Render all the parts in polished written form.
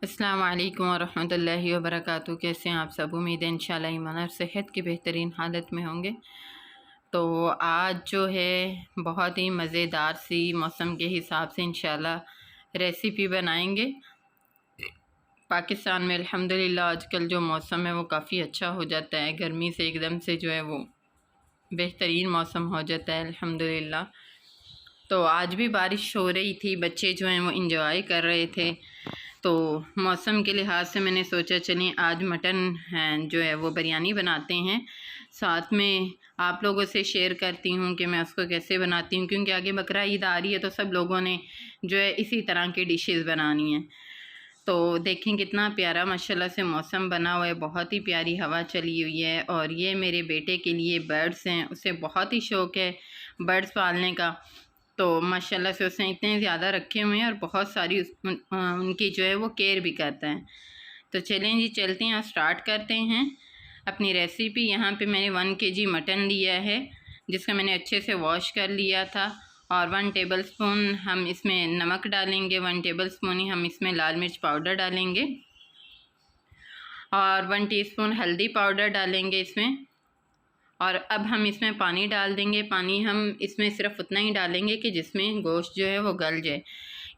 अस्सलाम वालेकुम वरहमतुल्लाहि वबरकातुहू। कैसे हैं आप सब? उम्मीद है इंशाल्लाह ईमान और सेहत की बेहतरीन हालत में होंगे। तो आज जो है बहुत ही मज़ेदार सी मौसम के हिसाब से इंशाल्लाह रेसिपी बनाएंगे। पाकिस्तान में अल्हम्दुलिल्लाह आजकल जो मौसम है वो काफ़ी अच्छा हो जाता है। गर्मी से एकदम से जो है वो बेहतरीन मौसम हो जाता है अल्हम्दुलिल्लाह। तो आज भी बारिश हो रही थी, बच्चे जो हैं वो इंजॉय कर रहे थे। तो मौसम के लिहाज से मैंने सोचा चलिए आज मटन जो है वो बिरयानी बनाते हैं। साथ में आप लोगों से शेयर करती हूँ कि मैं उसको कैसे बनाती हूँ, क्योंकि आगे बकरा ईद आ रही है तो सब लोगों ने जो है इसी तरह की डिशेस बनानी है। तो देखें कितना प्यारा माशाल्लाह से मौसम बना हुआ है, बहुत ही प्यारी हवा चली हुई है। और ये मेरे बेटे के लिए बर्ड्स हैं, उसे बहुत ही शौक़ है बर्ड्स पालने का। तो माशाल्लाह से उसने इतने ज़्यादा रखे हुए हैं और बहुत सारी उनकी जो है वो केयर भी करता है। तो चलें जी चलते हैं, स्टार्ट करते हैं अपनी रेसिपी। यहाँ पे मैंने 1 kg मटन लिया है जिसका मैंने अच्छे से वॉश कर लिया था। और 1 टेबलस्पून हम इसमें नमक डालेंगे, 1 टेबलस्पून ही हम इसमें लाल मिर्च पाउडर डालेंगे और 1 टीस्पून हल्दी पाउडर डालेंगे इसमें। और अब हम इसमें पानी डाल देंगे। पानी हम इसमें सिर्फ उतना ही डालेंगे कि जिसमें गोश्त जो है वो गल जाए,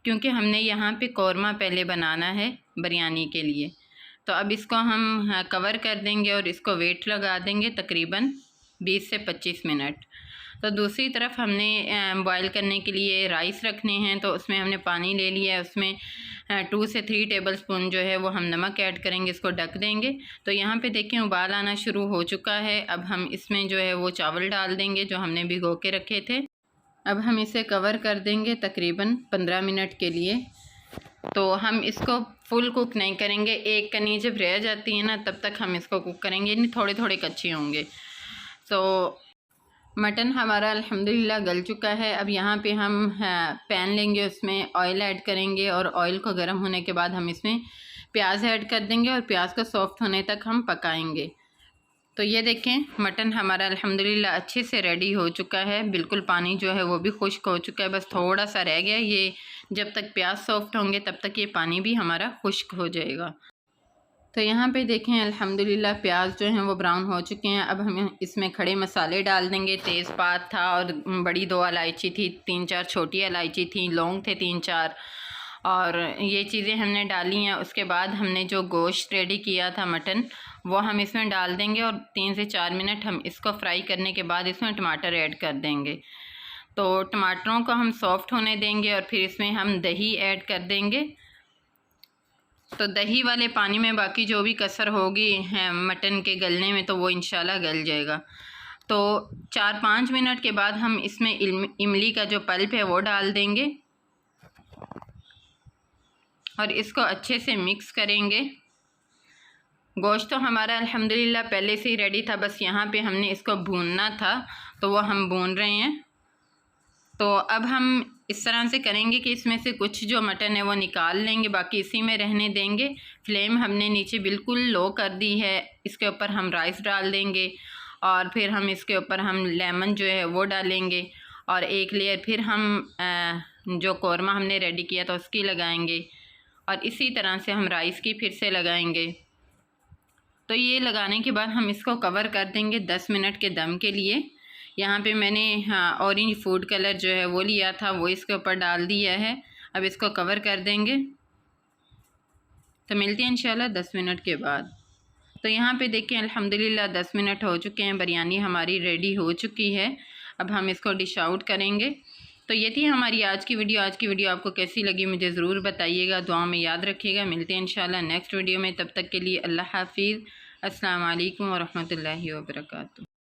क्योंकि हमने यहाँ पे कौरमा पहले बनाना है बिरयानी के लिए। तो अब इसको हम कवर कर देंगे और इसको वेट लगा देंगे तकरीबन 20 से 25 मिनट। तो दूसरी तरफ हमने बॉईल करने के लिए राइस रखने हैं। तो उसमें हमने पानी ले लिया है, उसमें 2 से 3 टेबलस्पून जो है वो हम नमक ऐड करेंगे, इसको ढक देंगे। तो यहाँ पे देखें उबाल आना शुरू हो चुका है। अब हम इसमें जो है वो चावल डाल देंगे जो हमने भिगो के रखे थे। अब हम इसे कवर कर देंगे तकरीबन 15 मिनट के लिए। तो हम इसको फुल कुक नहीं करेंगे, एक कनी जब रह जाती है ना तब तक हम इसको कुक करेंगे, नहीं थोड़े थोड़े कच्चे होंगे। तो मटन हमारा अल्हम्दुलिल्लाह गल चुका है। अब यहाँ पे हम पैन लेंगे, उसमें ऑयल ऐड करेंगे और ऑयल को गर्म होने के बाद हम इसमें प्याज ऐड कर देंगे और प्याज को सॉफ्ट होने तक हम पकाएंगे। तो ये देखें मटन हमारा अल्हम्दुलिल्लाह अच्छे से रेडी हो चुका है, बिल्कुल पानी जो है वो भी खुश्क हो चुका है, बस थोड़ा सा रह गया। ये जब तक प्याज सॉफ्ट होंगे तब तक ये पानी भी हमारा खुश्क हो जाएगा। तो यहाँ पे देखें अल्हम्दुलिल्लाह प्याज जो हैं वो ब्राउन हो चुके हैं। अब हम इसमें खड़े मसाले डाल देंगे। तेज़पात था और बड़ी 2 इलायची थी, 3-4 छोटी इलायची थी, लौंग थे 3-4, और ये चीज़ें हमने डाली हैं। उसके बाद हमने जो गोश्त रेडी किया था मटन वो हम इसमें डाल देंगे और 3 से 4 मिनट हम इसको फ्राई करने के बाद इसमें टमाटर ऐड कर देंगे। तो टमाटरों को हम सॉफ्ट होने देंगे और फिर इसमें हम दही ऐड कर देंगे। तो दही वाले पानी में बाकी जो भी कसर होगी है मटन के गलने में तो वो इंशाल्लाह गल जाएगा। तो 4-5 मिनट के बाद हम इसमें इमली का जो पल्प है वो डाल देंगे और इसको अच्छे से मिक्स करेंगे। गोश्त तो हमारा अल्हम्दुलिल्लाह पहले से ही रेडी था, बस यहाँ पे हमने इसको भूनना था तो वो हम भून रहे हैं। तो अब हम इस तरह से करेंगे कि इसमें से कुछ जो मटन है वो निकाल लेंगे, बाकी इसी में रहने देंगे। फ्लेम हमने नीचे बिल्कुल लो कर दी है। इसके ऊपर हम राइस डाल देंगे और फिर हम इसके ऊपर हम लेमन जो है वो डालेंगे और एक लेयर फिर हम जो कौरमा हमने रेडी किया था उसकी लगाएंगे और इसी तरह से हम राइस की फिर से लगाएंगे। तो ये लगाने के बाद हम इसको कवर कर देंगे 10 मिनट के दम के लिए। यहाँ पे मैंने ऑरेंज फूड कलर जो है वो लिया था, वो इसके ऊपर डाल दिया है। अब इसको कवर कर देंगे। तो मिलते हैं इंशाल्लाह 10 मिनट के बाद। तो यहाँ पे देखें अल्हम्दुलिल्लाह 10 मिनट हो चुके हैं, बिरयानी हमारी रेडी हो चुकी है। अब हम इसको डिश आउट करेंगे। तो ये थी हमारी आज की वीडियो। आज की वीडियो आपको कैसी लगी मुझे ज़रूर बताइएगा, दुआ में याद रखिएगा। मिलते हैं इंशाल्लाह नेक्स्ट वीडियो में, तब तक के लिए अल्लाह हाफिज़। अस्सलाम वालेकुम वरहमतुल्लाहि वबरकातुहू।